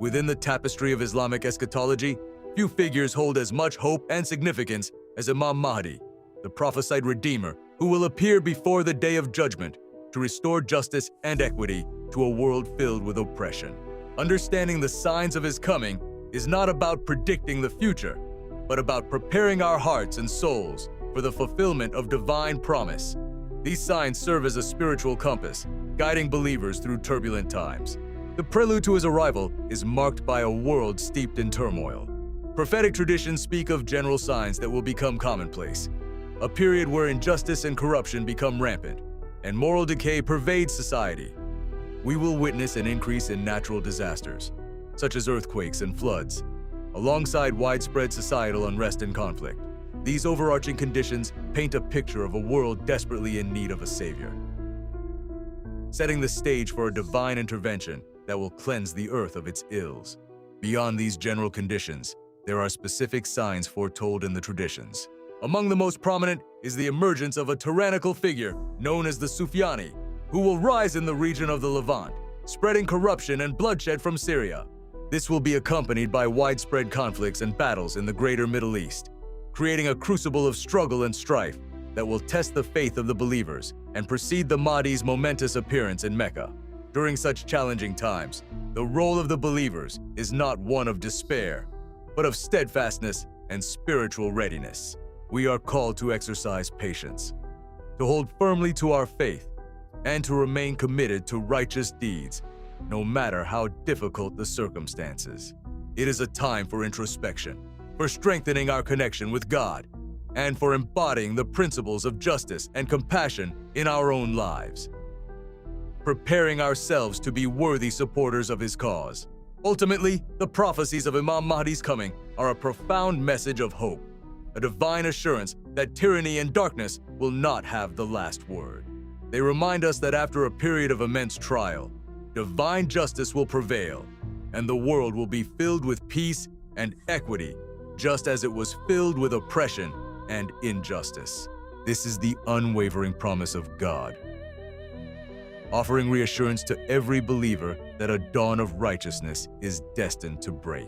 Within the tapestry of Islamic eschatology, few figures hold as much hope and significance as Imam Mahdi, the prophesied Redeemer who will appear before the Day of Judgment to restore justice and equity to a world filled with oppression. Understanding the signs of his coming is not about predicting the future, but about preparing our hearts and souls for the fulfillment of divine promise. These signs serve as a spiritual compass, guiding believers through turbulent times. The prelude to his arrival is marked by a world steeped in turmoil. Prophetic traditions speak of general signs that will become commonplace, a period where injustice and corruption become rampant, and moral decay pervades society. We will witness an increase in natural disasters, such as earthquakes and floods, alongside widespread societal unrest and conflict. These overarching conditions paint a picture of a world desperately in need of a savior, setting the stage for a divine intervention that will cleanse the earth of its ills. Beyond these general conditions, there are specific signs foretold in the traditions. Among the most prominent is the emergence of a tyrannical figure known as the Sufyani, who will rise in the region of the Levant, spreading corruption and bloodshed from Syria. This will be accompanied by widespread conflicts and battles in the greater Middle East, creating a crucible of struggle and strife that will test the faith of the believers and precede the Mahdi's momentous appearance in Mecca. During such challenging times, the role of the believers is not one of despair, but of steadfastness and spiritual readiness. We are called to exercise patience, to hold firmly to our faith, and to remain committed to righteous deeds, no matter how difficult the circumstances. It is a time for introspection, for strengthening our connection with God, and for embodying the principles of justice and compassion in our own lives, preparing ourselves to be worthy supporters of his cause. Ultimately, the prophecies of Imam Mahdi's coming are a profound message of hope, a divine assurance that tyranny and darkness will not have the last word. They remind us that after a period of immense trial, divine justice will prevail, and the world will be filled with peace and equity, just as it was filled with oppression and injustice. This is the unwavering promise of God, offering reassurance to every believer that a dawn of righteousness is destined to break.